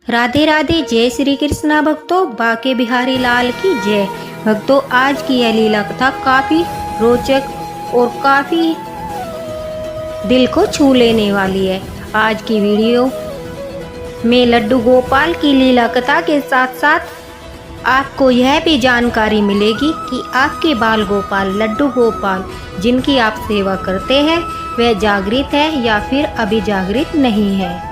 राधे राधे, जय श्री कृष्णा भक्तों, बाके बिहारी लाल की जय। भक्तों, आज की यह लीला कथा काफ़ी रोचक और काफ़ी दिल को छू लेने वाली है। आज की वीडियो में लड्डू गोपाल की लीला कथा के साथ साथ आपको यह भी जानकारी मिलेगी कि आपके बाल गोपाल लड्डू गोपाल जिनकी आप सेवा करते हैं वह जागृत है या फिर अभी जागृत नहीं है।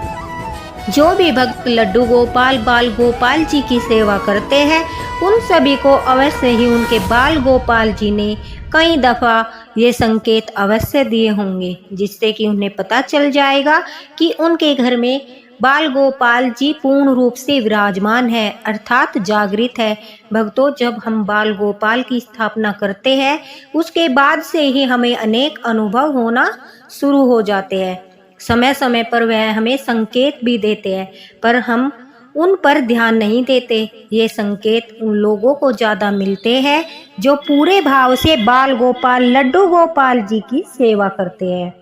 जो भी भक्त लड्डू गोपाल बाल गोपाल जी की सेवा करते हैं उन सभी को अवश्य ही उनके बाल गोपाल जी ने कई दफ़ा ये संकेत अवश्य दिए होंगे, जिससे कि उन्हें पता चल जाएगा कि उनके घर में बाल गोपाल जी पूर्ण रूप से विराजमान है, अर्थात जागृत है। भक्तों, जब हम बाल गोपाल की स्थापना करते हैं उसके बाद से ही हमें अनेक अनुभव होना शुरू हो जाते हैं। समय समय पर वह हमें संकेत भी देते हैं, पर हम उन पर ध्यान नहीं देते। ये संकेत उन लोगों को ज़्यादा मिलते हैं जो पूरे भाव से बाल गोपाल लड्डू गोपाल जी की सेवा करते हैं,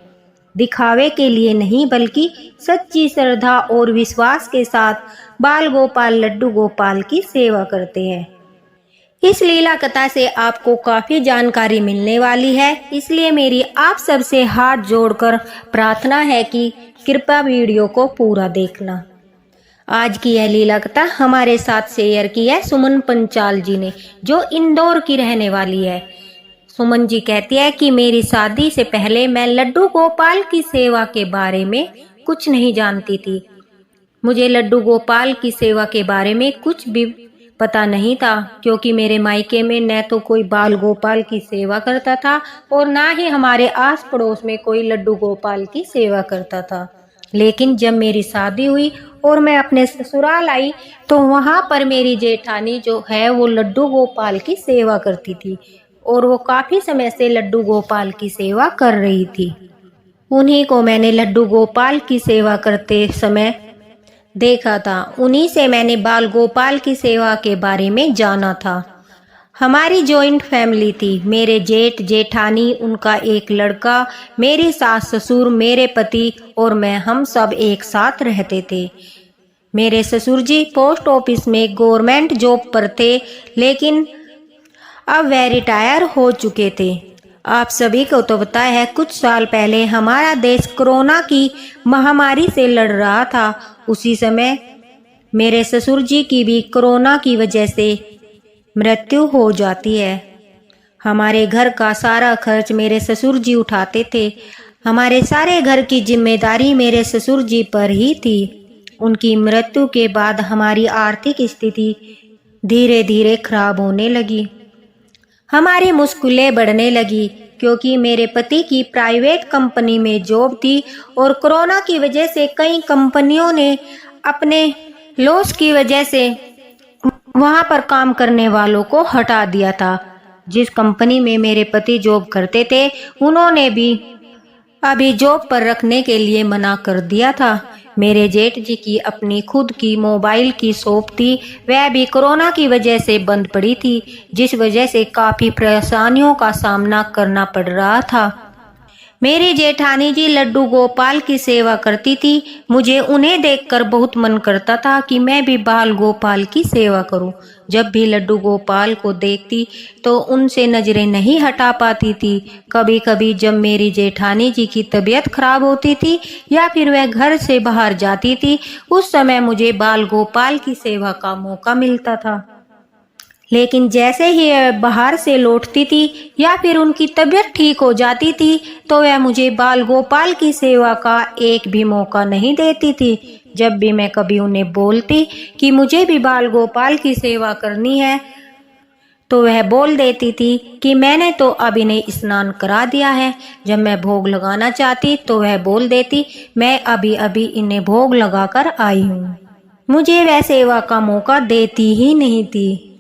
दिखावे के लिए नहीं बल्कि सच्ची श्रद्धा और विश्वास के साथ बाल गोपाल लड्डू गोपाल की सेवा करते हैं। इस लीला कथा से आपको काफ़ी जानकारी मिलने वाली है, इसलिए मेरी आप सबसे हाथ जोड़कर प्रार्थना है कि कृपया वीडियो को पूरा देखना। आज की यह लीला कथा हमारे साथ शेयर की है सुमन पंचाल जी ने, जो इंदौर की रहने वाली है। सुमन जी कहती है कि मेरी शादी से पहले मैं लड्डू गोपाल की सेवा के बारे में कुछ नहीं जानती थी। मुझे लड्डू गोपाल की सेवा के बारे में कुछ भी पता नहीं था, क्योंकि मेरे मायके में न तो कोई बाल गोपाल की सेवा करता था और ना ही हमारे आस पड़ोस में कोई लड्डू गोपाल की सेवा करता था। लेकिन जब मेरी शादी हुई और मैं अपने ससुराल आई तो वहाँ पर मेरी जेठानी जो है वो लड्डू गोपाल की सेवा करती थी और वो काफ़ी समय से लड्डू गोपाल की सेवा कर रही थी। उन्हीं को मैंने लड्डू गोपाल की सेवा करते समय देखा था, उन्हीं से मैंने बाल गोपाल की सेवा के बारे में जाना था। हमारी जॉइंट फैमिली थी, मेरे जेठ जेठानी, उनका एक लड़का, मेरी सास ससुर, मेरे पति और मैं, हम सब एक साथ रहते थे। मेरे ससुर जी पोस्ट ऑफिस में गवर्नमेंट जॉब पर थे, लेकिन अब वह रिटायर हो चुके थे। आप सभी को तो पता है कुछ साल पहले हमारा देश कोरोना की महामारी से लड़ रहा था। उसी समय मेरे ससुर जी की भी कोरोना की वजह से मृत्यु हो जाती है। हमारे घर का सारा खर्च मेरे ससुर जी उठाते थे। हमारे सारे घर की जिम्मेदारी मेरे ससुर जी पर ही थी। उनकी मृत्यु के बाद हमारी आर्थिक स्थिति धीरे धीरे खराब होने लगी। हमारी मुश्किलें बढ़ने लगी, क्योंकि मेरे पति की प्राइवेट कंपनी में जॉब थी और कोरोना की वजह से कई कंपनियों ने अपने लॉस की वजह से वहां पर काम करने वालों को हटा दिया था। जिस कंपनी में मेरे पति जॉब करते थे उन्होंने भी अभी जॉब पर रखने के लिए मना कर दिया था। मेरे जेठ जी की अपनी खुद की मोबाइल की शॉप थी, वह भी कोरोना की वजह से बंद पड़ी थी, जिस वजह से काफ़ी परेशानियों का सामना करना पड़ रहा था। मेरी जेठानी जी लड्डू गोपाल की सेवा करती थी। मुझे उन्हें देखकर बहुत मन करता था कि मैं भी बाल गोपाल की सेवा करूं। जब भी लड्डू गोपाल को देखती तो उनसे नज़रें नहीं हटा पाती थी। कभी कभी जब मेरी जेठानी जी की तबीयत खराब होती थी या फिर वह घर से बाहर जाती थी, उस समय मुझे बाल गोपाल की सेवा का मौका मिलता था। लेकिन जैसे ही वह बाहर से लौटती थी या फिर उनकी तबीयत ठीक हो जाती थी तो वह मुझे बाल गोपाल की सेवा का एक भी मौका नहीं देती थी। जब भी मैं कभी उन्हें बोलती कि मुझे भी बाल गोपाल की सेवा करनी है तो वह बोल देती थी कि मैंने तो अब इन्हें स्नान करा दिया है। जब मैं भोग लगाना चाहती तो वह बोल देती मैं अभी अभी इन्हें भोग लगा कर आई हूँ। मुझे वह सेवा का मौका देती ही नहीं थी।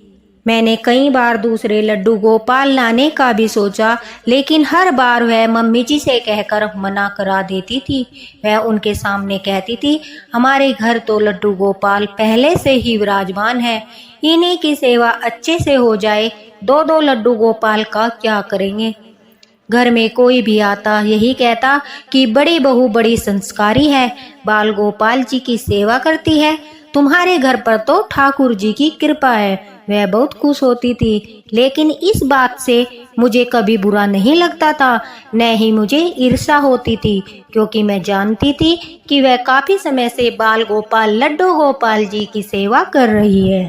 मैंने कई बार दूसरे लड्डू गोपाल लाने का भी सोचा, लेकिन हर बार वह मम्मी जी से कहकर मना करा देती थी। वह उनके सामने कहती थी हमारे घर तो लड्डू गोपाल पहले से ही विराजमान है, इन्हीं की सेवा अच्छे से हो जाए, दो दो लड्डू गोपाल का क्या करेंगे। घर में कोई भी आता यही कहता कि बड़ी बहू बड़ी संस्कारी है, बाल गोपाल जी की सेवा करती है, तुम्हारे घर पर तो ठाकुर जी की कृपा है। वह बहुत खुश होती थी, लेकिन इस बात से मुझे कभी बुरा नहीं लगता था, न ही मुझे ईर्ष्या होती थी, क्योंकि मैं जानती थी कि वह काफी समय से बाल गोपाल लड्डू गोपाल जी की सेवा कर रही है।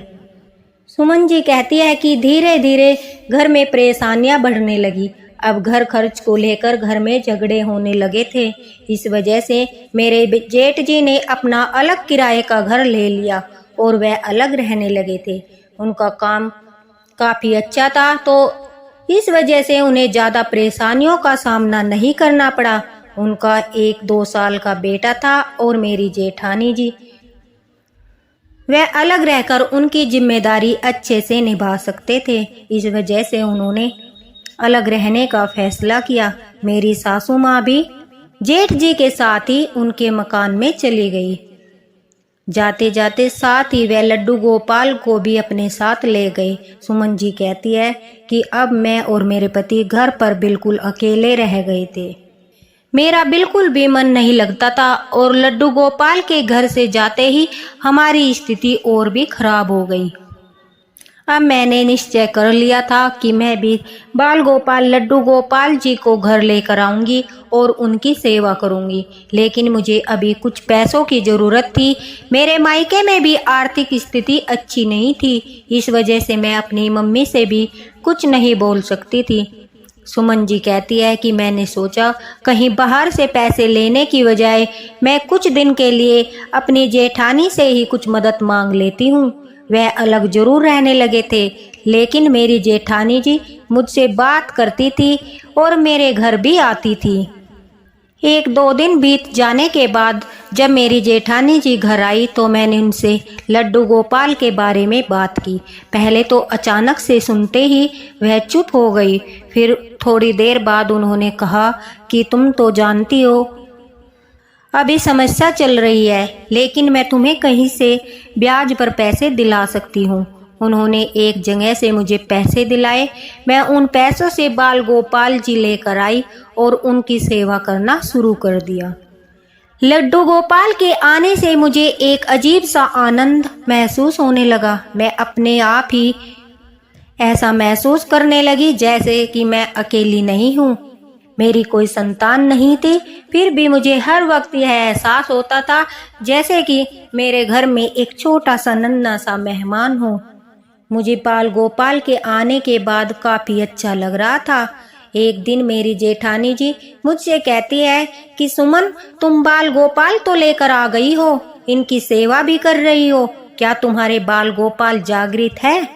सुमन जी कहती है कि धीरे धीरे घर में परेशानियां बढ़ने लगी। अब घर खर्च को लेकर घर में झगड़े होने लगे थे। इस वजह से मेरे जेठ जी ने अपना अलग किराए का घर ले लिया और वह अलग रहने लगे थे। उनका काम काफ़ी अच्छा था, तो इस वजह से उन्हें ज़्यादा परेशानियों का सामना नहीं करना पड़ा। उनका 1-2 साल का बेटा था और मेरी जेठानी जी, वह अलग रहकर उनकी जिम्मेदारी अच्छे से निभा सकते थे। इस वजह से उन्होंने अलग रहने का फैसला किया। मेरी सासू माँ भी जेठ जी के साथ ही उनके मकान में चली गई। जाते जाते साथ ही वह लड्डू गोपाल को भी अपने साथ ले गए। सुमन जी कहती है कि अब मैं और मेरे पति घर पर बिल्कुल अकेले रह गए थे। मेरा बिल्कुल भी मन नहीं लगता था और लड्डू गोपाल के घर से जाते ही हमारी स्थिति और भी खराब हो गई। अब मैंने निश्चय कर लिया था कि मैं भी बाल गोपाल लड्डू गोपाल जी को घर लेकर आऊंगी और उनकी सेवा करूंगी, लेकिन मुझे अभी कुछ पैसों की ज़रूरत थी। मेरे मायके में भी आर्थिक स्थिति अच्छी नहीं थी, इस वजह से मैं अपनी मम्मी से भी कुछ नहीं बोल सकती थी। सुमन जी कहती है कि मैंने सोचा कहीं बाहर से पैसे लेने की बजाय मैं कुछ दिन के लिए अपनी जेठानी से ही कुछ मदद मांग लेती हूँ। वह अलग जरूर रहने लगे थे, लेकिन मेरी जेठानी जी मुझसे बात करती थी और मेरे घर भी आती थी। 1-2 दिन बीत जाने के बाद जब मेरी जेठानी जी घर आई तो मैंने उनसे लड्डू गोपाल के बारे में बात की। पहले तो अचानक से सुनते ही वह चुप हो गई। फिर थोड़ी देर बाद उन्होंने कहा कि तुम तो जानती हो अभी समस्या चल रही है, लेकिन मैं तुम्हें कहीं से ब्याज पर पैसे दिला सकती हूँ। उन्होंने एक जगह से मुझे पैसे दिलाए। मैं उन पैसों से बाल गोपाल जी लेकर आई और उनकी सेवा करना शुरू कर दिया। लड्डू गोपाल के आने से मुझे एक अजीब सा आनंद महसूस होने लगा। मैं अपने आप ही ऐसा महसूस करने लगी जैसे कि मैं अकेली नहीं हूँ। मेरी कोई संतान नहीं थी, फिर भी मुझे हर वक्त यह एहसास होता था जैसे कि मेरे घर में एक छोटा सा नन्हा सा मेहमान हो। मुझे बाल गोपाल के आने के बाद काफ़ी अच्छा लग रहा था। एक दिन मेरी जेठानी जी मुझसे कहती है कि सुमन, तुम बाल गोपाल तो लेकर आ गई हो, इनकी सेवा भी कर रही हो, क्या तुम्हारे बाल गोपाल जागृत है?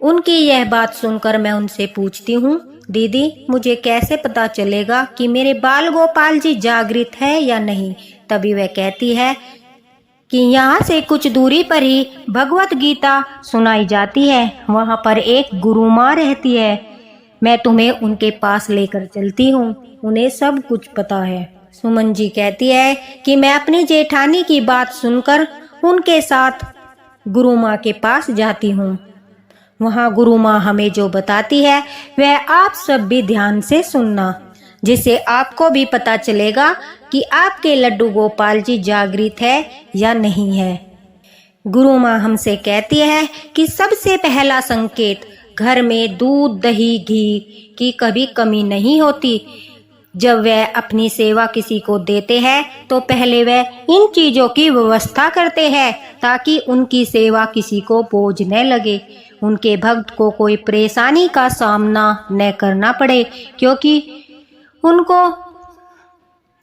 उनकी यह बात सुनकर मैं उनसे पूछती हूँ, दीदी मुझे कैसे पता चलेगा कि मेरे बाल गोपाल जी जागृत है या नहीं? तभी वह कहती है कि यहाँ से कुछ दूरी पर ही भगवत गीता सुनाई जाती है, वहाँ पर एक गुरु माँ रहती है। मैं तुम्हें उनके पास लेकर चलती हूँ, उन्हें सब कुछ पता है। सुमन जी कहती है कि मैं अपनी जेठानी की बात सुनकर उनके साथ गुरु माँ के पास जाती हूँ। वहाँ गुरु माँ हमें जो बताती है वह आप सब भी ध्यान से सुनना, जिससे आपको भी पता चलेगा कि आपके लड्डू गोपाल जी जागृत है या नहीं है। गुरु माँ हमसे कहती है कि सबसे पहला संकेत, घर में दूध दही घी की कभी कमी नहीं होती। जब वह अपनी सेवा किसी को देते हैं तो पहले वह इन चीज़ों की व्यवस्था करते हैं ताकि उनकी सेवा किसी को बोझ न लगे, उनके भक्त को कोई परेशानी का सामना न करना पड़े, क्योंकि उनको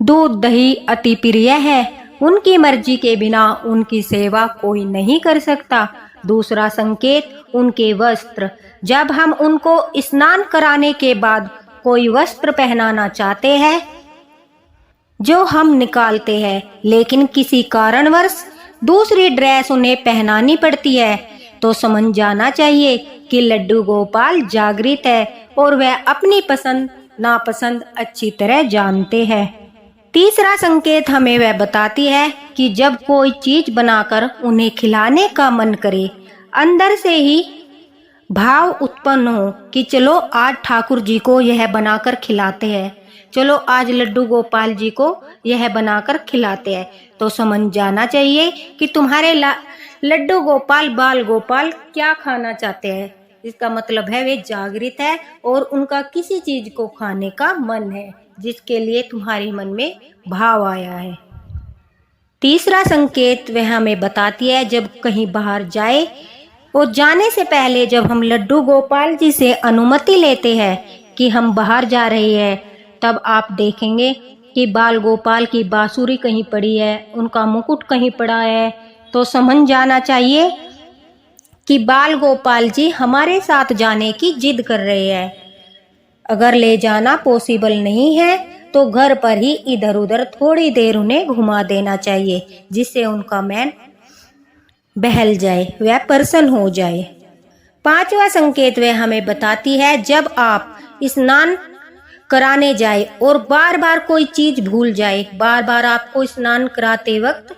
दूध दही अति प्रिय है। उनकी मर्जी के बिना उनकी सेवा कोई नहीं कर सकता। दूसरा संकेत, उनके वस्त्र। जब हम उनको स्नान कराने के बाद कोई वस्त्र पहनाना चाहते हैं जो हम निकालते हैं, लेकिन किसी कारणवश दूसरी ड्रेस उन्हें पहनानी पड़ती है, तो समझ जाना चाहिए कि लड्डू गोपाल जागृत है और वह अपनी पसंद नापसंद अच्छी तरह जानते हैं। तीसरा संकेत हमें वह बताती है कि जब कोई चीज बनाकर उन्हें खिलाने का मन करे, अंदर से ही भाव उत्पन्न हो कि चलो आज ठाकुर जी को यह बनाकर खिलाते हैं, चलो आज लड्डू गोपाल जी को यह बनाकर खिलाते हैं, तो समझ जाना चाहिए कि तुम्हारे लड्डू गोपाल बाल गोपाल क्या खाना चाहते हैं। इसका मतलब है वे जागृत है और उनका किसी चीज को खाने का मन है जिसके लिए तुम्हारे मन में भाव आया है। तीसरा संकेत वह हमें बताती है जब कहीं बाहर जाए और जाने से पहले जब हम लड्डू गोपाल जी से अनुमति लेते हैं कि हम बाहर जा रहे हैं, तब आप देखेंगे कि बाल गोपाल की बांसुरी कहीं पड़ी है, उनका मुकुट कहीं पड़ा है, तो समझ जाना चाहिए कि बाल गोपाल जी हमारे साथ जाने की जिद कर रहे हैं। अगर ले जाना पॉसिबल नहीं है तो घर पर ही इधर उधर थोड़ी देर उन्हें घुमा देना चाहिए, जिससे उनका मन बहल जाए, वह प्रसन्न हो जाए। पांचवा संकेत वह हमें बताती है जब आप स्नान कराने जाए और बार बार कोई चीज भूल जाए, बार बार आपको स्नान कराते वक्त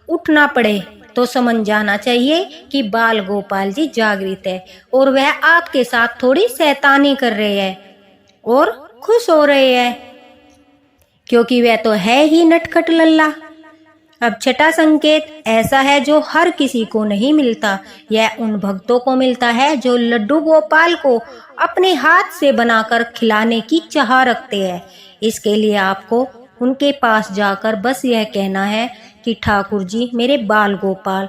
उठना पड़े, तो समझ जाना चाहिए कि बाल गोपाल जी जागृत है और वह आपके साथ थोड़ी शैतानी कर रहे हैं और खुश हो रहे हैं, क्योंकि वह तो है ही नटखट लल्ला। अब छठा संकेत ऐसा है जो हर किसी को नहीं मिलता, यह उन भक्तों को मिलता है जो लड्डू गोपाल को अपने हाथ से बनाकर खिलाने की चाह रखते हैं। इसके लिए आपको उनके पास जाकर बस यह कहना है कि ठाकुर जी मेरे बाल गोपाल,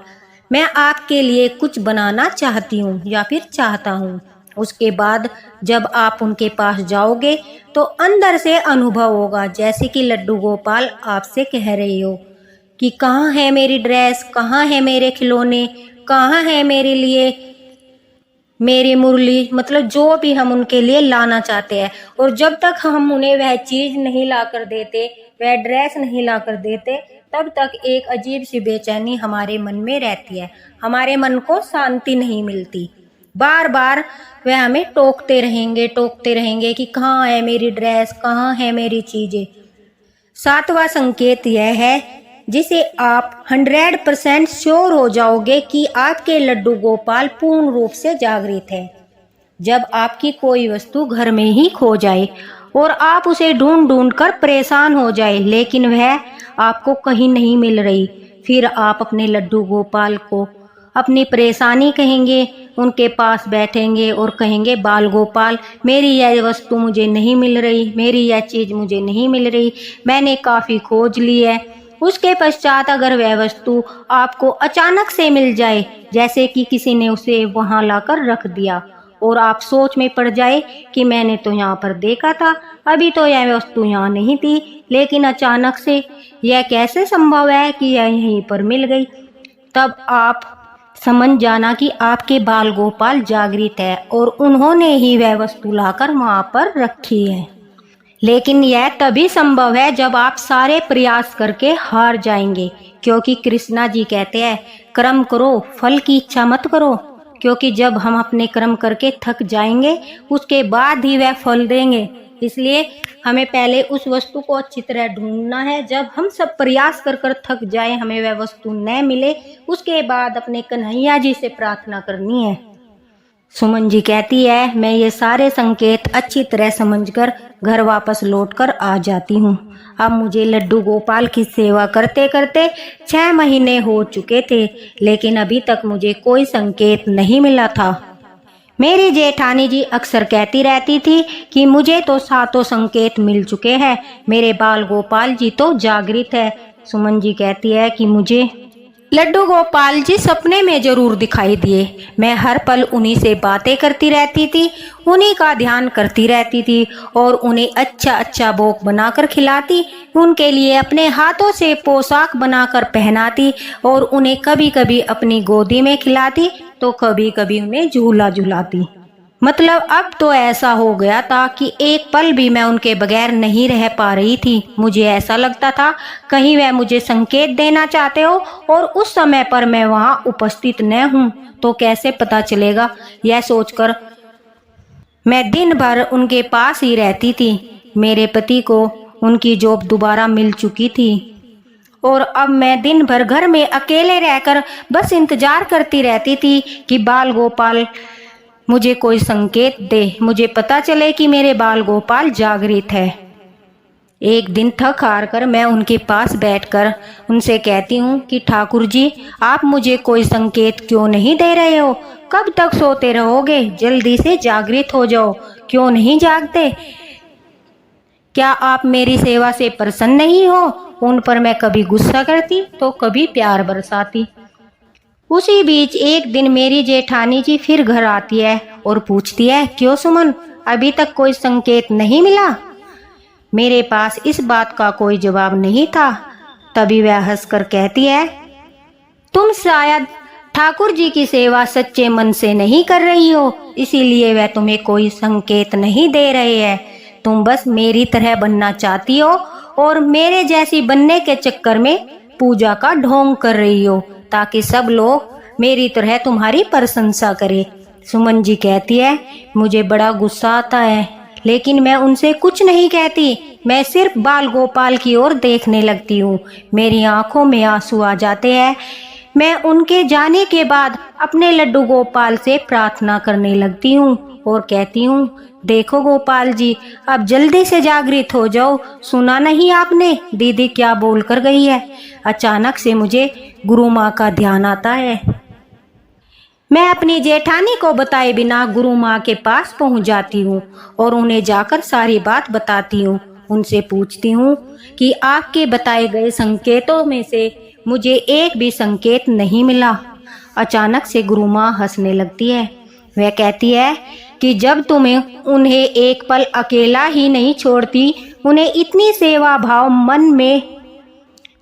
मैं आपके लिए कुछ बनाना चाहती हूँ या फिर चाहता हूँ। उसके बाद जब आप उनके पास जाओगे तो अंदर से अनुभव होगा जैसे कि लड्डू गोपाल आपसे कह रहे हो कि कहाँ है मेरी ड्रेस, कहाँ है मेरे खिलौने, कहाँ है मेरे लिए मेरी मुरली, मतलब जो भी हम उनके लिए लाना चाहते हैं। और जब तक हम उन्हें वह चीज नहीं ला कर देते, वह ड्रेस नहीं ला कर देते, तब तक एक अजीब सी बेचैनी हमारे मन में रहती है, हमारे मन को शांति नहीं मिलती। बार बार वह हमें टोकते रहेंगे कि कहाँ है मेरी ड्रेस, कहाँ है मेरी चीजें। सातवां संकेत यह है जिसे आप 100% श्योर हो जाओगे कि आपके लड्डू गोपाल पूर्ण रूप से जागृत है। जब आपकी कोई वस्तु घर में ही खो जाए और आप उसे ढूंढ ढूंढ कर परेशान हो जाए, लेकिन वह आपको कहीं नहीं मिल रही, फिर आप अपने लड्डू गोपाल को अपनी परेशानी कहेंगे, उनके पास बैठेंगे और कहेंगे बाल गोपाल मेरी यह वस्तु मुझे नहीं मिल रही, मेरी यह चीज मुझे नहीं मिल रही, मैंने काफी खोज ली है। उसके पश्चात अगर वह वस्तु आपको अचानक से मिल जाए, जैसे कि किसी ने उसे वहां लाकर रख दिया और आप सोच में पड़ जाए कि मैंने तो यहाँ पर देखा था, अभी तो यह वस्तु यहाँ नहीं थी, लेकिन अचानक से यह कैसे संभव है कि यह यहीं पर मिल गई, तब आप समझ जाना कि आपके बाल गोपाल जागृत है और उन्होंने ही वह वस्तु लाकर वहां पर रखी है। लेकिन यह तभी संभव है जब आप सारे प्रयास करके हार जाएंगे, क्योंकि कृष्णा जी कहते हैं कर्म करो फल की इच्छा मत करो, क्योंकि जब हम अपने कर्म करके थक जाएंगे उसके बाद ही वह फल देंगे। इसलिए हमें पहले उस वस्तु को अच्छी तरह ढूंढना है। जब हम सब प्रयास कर कर थक जाए, हमें वह वस्तु न मिले, उसके बाद अपने कन्हैया जी से प्रार्थना करनी है। सुमन जी कहती है मैं ये सारे संकेत अच्छी तरह समझकर घर वापस लौटकर आ जाती हूँ। अब मुझे लड्डू गोपाल की सेवा करते करते 6 महीने हो चुके थे, लेकिन अभी तक मुझे कोई संकेत नहीं मिला था। मेरी जेठानी जी अक्सर कहती रहती थी कि मुझे तो 7 संकेत मिल चुके हैं, मेरे बाल गोपाल जी तो जागृत है। सुमन जी कहती है कि मुझे लड्डू गोपाल जी सपने में जरूर दिखाई दिए। मैं हर पल उन्हीं से बातें करती रहती थी, उन्हीं का ध्यान करती रहती थी और उन्हें अच्छा अच्छा भोग बनाकर खिलाती, उनके लिए अपने हाथों से पोशाक बनाकर पहनाती और उन्हें कभी कभी अपनी गोदी में खिलाती तो कभी कभी उन्हें झूला झुलाती। मतलब अब तो ऐसा हो गया था कि एक पल भी मैं उनके बगैर नहीं रह पा रही थी। मुझे ऐसा लगता था कहीं वह मुझे संकेत देना चाहते हो और उस समय पर मैं वहां उपस्थित न हूं तो कैसे पता चलेगा। यह सोचकर मैं दिन भर उनके पास ही रहती थी। मेरे पति को उनकी जॉब दोबारा मिल चुकी थी और अब मैं दिन भर घर में अकेले रहकर बस इंतजार करती रहती थी कि बाल गोपाल मुझे कोई संकेत दे, मुझे पता चले कि मेरे बाल गोपाल जागृत है। एक दिन थक हार कर मैं उनके पास बैठकर उनसे कहती हूँ कि ठाकुर जी, आप मुझे कोई संकेत क्यों नहीं दे रहे हो? कब तक सोते रहोगे? जल्दी से जागृत हो जाओ। क्यों नहीं जागते? क्या आप मेरी सेवा से प्रसन्न नहीं हो? उन पर मैं कभी गुस्सा करती तो कभी प्यार बरसाती। उसी बीच एक दिन मेरी जेठानी जी फिर घर आती है और पूछती है, क्यों सुमन, अभी तक कोई संकेत नहीं मिला? मेरे पास इस बात का कोई जवाब नहीं था। तभी वह हंसकर कहती है, तुम शायद ठाकुर जी की सेवा सच्चे मन से नहीं कर रही हो, इसीलिए वह तुम्हें कोई संकेत नहीं दे रहे हैं। तुम बस मेरी तरह बनना चाहती हो और मेरे जैसी बनने के चक्कर में पूजा का ढोंग कर रही हो, ताकि सब लोग मेरी तरह तुम्हारी प्रशंसा करें। सुमन जी कहती है, मुझे बड़ा गुस्सा आता है, लेकिन मैं उनसे कुछ नहीं कहती। मैं सिर्फ बाल गोपाल की ओर देखने लगती हूँ। मेरी आंखों में आंसू आ जाते हैं। मैं उनके जाने के बाद अपने लड्डू गोपाल से प्रार्थना करने लगती हूँ और कहती हूँ, देखो गोपाल जी, अब जल्दी से जागृत हो जाओ। सुना नहीं आपने दीदी क्या बोल कर गई है? अचानक से मुझे गुरु माँ का ध्यान आता है। मैं अपनी जेठानी को बताए बिना गुरु माँ के पास पहुँच जाती हूँ और उन्हें जाकर सारी बात बताती हूँ। उनसे पूछती हूँ कि आपके बताए गए संकेतों में से मुझे एक भी संकेत नहीं मिला। अचानक से गुरु माँ हंसने लगती है। वह कहती है कि जब तुम्हें उन्हें एक पल अकेला ही नहीं छोड़ती, उन्हें इतनी सेवा भाव मन में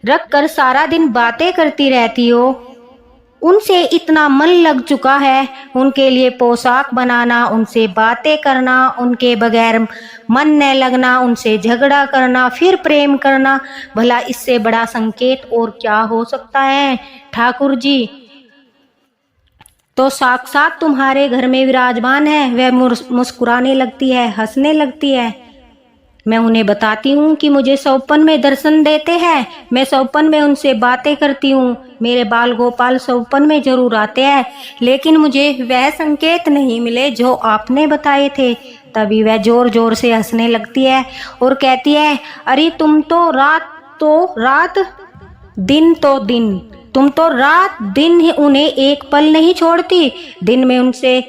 रखकर सारा दिन बातें करती रहती हो, उनसे इतना मन लग चुका है, उनके लिए पोशाक बनाना, उनसे बातें करना, उनके बगैर मन न लगना, उनसे झगड़ा करना, फिर प्रेम करना, भला इससे बड़ा संकेत और क्या हो सकता है? ठाकुर जी तो साक्षात तुम्हारे घर में विराजमान है। वह मुस्कुराने लगती है, हंसने लगती है। मैं उन्हें बताती हूँ कि मुझे सौपन में दर्शन देते हैं। मैं सौपन में उनसे बातें करती हूँ। मेरे बाल गोपाल सौपन में जरूर आते हैं, लेकिन मुझे वह संकेत नहीं मिले जो आपने बताए थे। तभी वह जोर जोर से हंसने लगती है और कहती है, अरे तुम तो रात दिन तो दिन, तुम तो रात दिन ही उन्हें एक पल नहीं छोड़ती। दिन में उनसे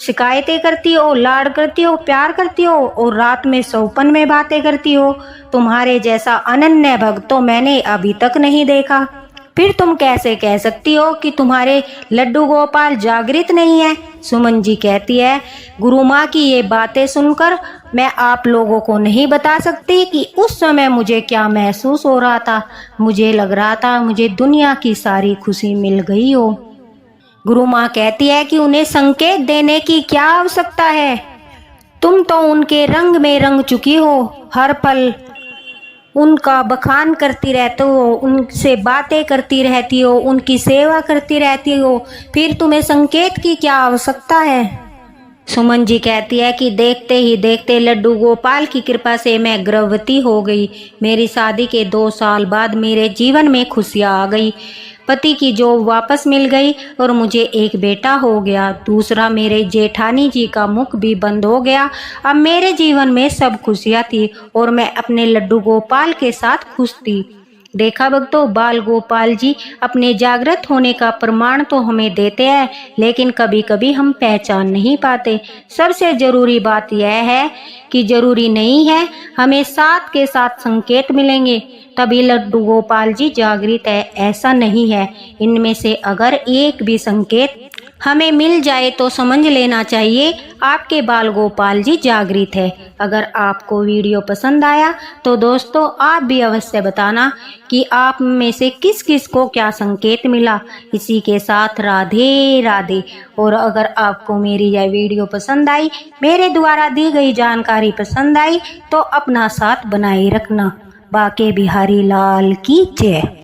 शिकायतें करती हो, लाड करती हो, प्यार करती हो और रात में सौपन में बातें करती हो। तुम्हारे जैसा अनन्य भक्त तो मैंने अभी तक नहीं देखा। फिर तुम कैसे कह सकती हो कि तुम्हारे लड्डू गोपाल जागृत नहीं है? सुमन जी कहती है, गुरु माँ की ये बातें सुनकर मैं आप लोगों को नहीं बता सकती कि उस समय मुझे क्या महसूस हो रहा था। मुझे लग रहा था मुझे दुनिया की सारी खुशी मिल गई हो। गुरु माँ कहती है कि उन्हें संकेत देने की क्या आवश्यकता है? तुम तो उनके रंग में रंग चुकी हो। हर पल उनका बखान करती रहते हो, उनसे बातें करती रहती हो, उनकी सेवा करती रहती हो। फिर तुम्हें संकेत की क्या आवश्यकता है? सुमन जी कहती है कि देखते ही देखते लड्डू गोपाल की कृपा से मैं गर्भवती हो गई। मेरी शादी के 2 साल बाद मेरे जीवन में खुशियाँ आ गई। पति की जॉब वापस मिल गई और मुझे एक बेटा हो गया। दूसरा, मेरे जेठानी जी का मुख भी बंद हो गया। अब मेरे जीवन में सब खुशियाँ थी और मैं अपने लड्डू गोपाल के साथ खुश थी। देखा भक्तों, बाल गोपाल जी अपने जागृत होने का प्रमाण तो हमें देते हैं, लेकिन कभी कभी हम पहचान नहीं पाते। सबसे जरूरी बात यह है कि जरूरी नहीं है हमें साथ के साथ संकेत मिलेंगे तभी लड्डू गोपाल जी जागृत है, ऐसा नहीं है। इनमें से अगर एक भी संकेत हमें मिल जाए तो समझ लेना चाहिए आपके बाल गोपाल जी जागृत है। अगर आपको वीडियो पसंद आया तो दोस्तों आप भी अवश्य बताना कि आप में से किस किस को क्या संकेत मिला। इसी के साथ राधे राधे। और अगर आपको मेरी यह वीडियो पसंद आई, मेरे द्वारा दी गई जानकारी पसंद आई, तो अपना साथ बनाए रखना। बाके बिहारी लाल की जय।